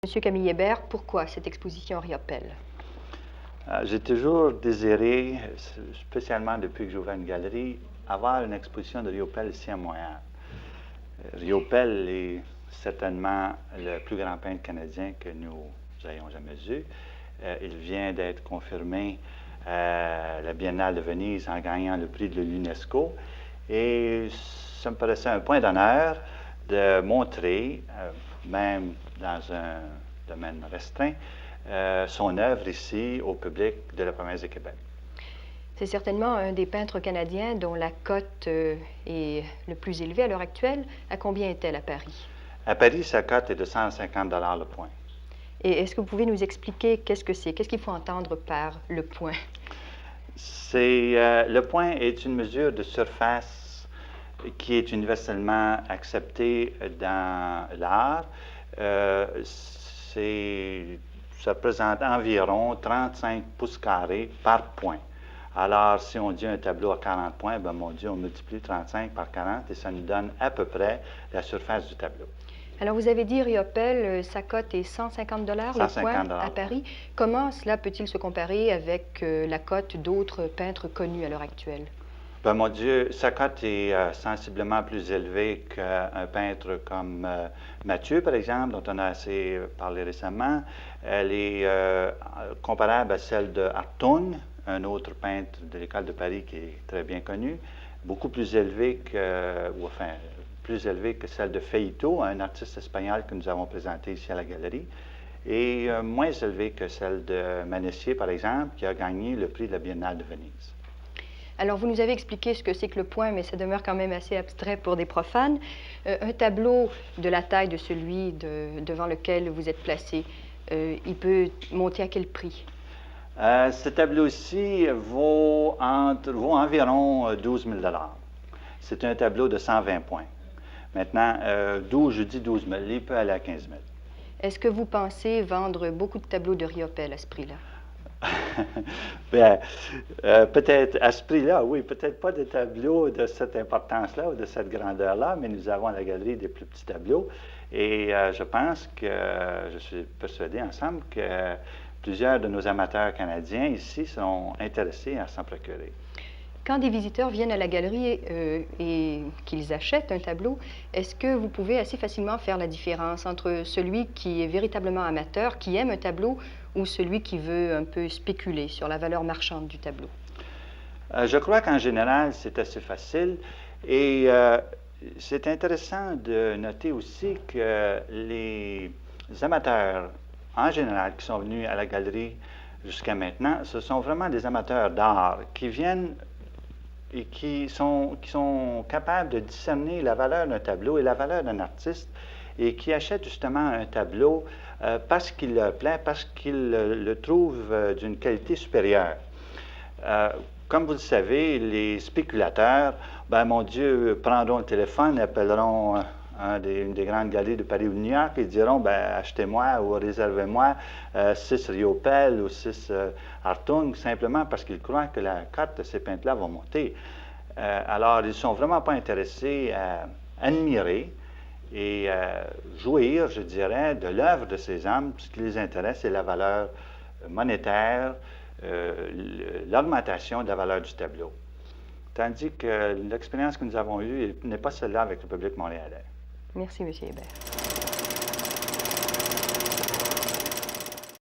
Monsieur Camille Hébert, pourquoi cette exposition Riopelle? J'ai toujours désiré, spécialement depuis que j'ai ouvert une galerie, avoir une exposition de Riopelle ici à Montréal. Riopelle est certainement le plus grand peintre canadien que nous ayons jamais eu. Il vient d'être confirmé à la Biennale de Venise en gagnant le prix de l'UNESCO. Et ça me paraissait un point d'honneur de montrer, même dans un domaine restreint, son œuvre ici au public de la province de Québec. C'est certainement un des peintres canadiens dont la cote est le plus élevée à l'heure actuelle. À combien est-elle à Paris? À Paris, sa cote est de 150 $ le point. Et est-ce que vous pouvez nous expliquer qu'est-ce que c'est? Qu'est-ce qu'il faut entendre par le point? Le point est une mesure de surface qui est universellement acceptée dans l'art. Ça représente environ 35 pouces carrés par point. Alors, si on dit un tableau à 40 points, ben mon Dieu, on multiplie 35 par 40 et ça nous donne à peu près la surface du tableau. Alors, vous avez dit Riopelle, sa cote est 150 $ le point à Paris. Comment cela peut-il se comparer avec la cote d'autres peintres connus à l'heure actuelle? Ben mon Dieu, sa cote est sensiblement plus élevée qu'un peintre comme Mathieu, par exemple, dont on a assez parlé récemment. Elle est comparable à celle de Hartung, un autre peintre de l'École de Paris qui est très bien connu, beaucoup plus élevée plus élevée que celle de Feito, un artiste espagnol que nous avons présenté ici à la galerie, et moins élevée que celle de Manessier, par exemple, qui a gagné le prix de la Biennale de Venise. Alors, vous nous avez expliqué ce que c'est que le point, mais ça demeure quand même assez abstrait pour des profanes. Un tableau de la taille de celui devant lequel vous êtes placé, il peut monter à quel prix? Ce tableau-ci vaut environ 12 000 $. C'est un tableau de 120 points. Maintenant, je dis 12 000, il peut aller à 15 000. Est-ce que vous pensez vendre beaucoup de tableaux de Riopelle à ce prix-là? Bien, peut-être à ce prix-là, oui, peut-être pas des tableaux de cette importance-là ou de cette grandeur-là, mais nous avons à la galerie des plus petits tableaux. Et je suis persuadé ensemble que plusieurs de nos amateurs canadiens ici sont intéressés à s'en procurer. Quand des visiteurs viennent à la galerie et qu'ils achètent un tableau, est-ce que vous pouvez assez facilement faire la différence entre celui qui est véritablement amateur, qui aime un tableau, ou celui qui veut un peu spéculer sur la valeur marchande du tableau? Je crois qu'en général, c'est assez facile. Et c'est intéressant de noter aussi que les amateurs, en général, qui sont venus à la galerie jusqu'à maintenant, ce sont vraiment des amateurs d'art qui viennent et qui sont capables de discerner la valeur d'un tableau et la valeur d'un artiste et qui achètent justement un tableau parce qu'il leur plaît, parce qu'ils le trouvent d'une qualité supérieure. Comme vous le savez, les spéculateurs, ben mon Dieu, prendront le téléphone, appelleront une des grandes galeries de Paris ou de New York et diront, ben achetez-moi ou réservez-moi 6 Riopelle ou 6 Hartung, simplement parce qu'ils croient que la cote de ces peintres-là va monter. Alors, ils ne sont vraiment pas intéressés à admirer et jouir, je dirais, de l'œuvre de ces hommes. Ce qui les intéresse, c'est la valeur monétaire, l'augmentation de la valeur du tableau. Tandis que l'expérience que nous avons eue n'est pas celle-là avec le public montréalais. Merci, M. Hébert.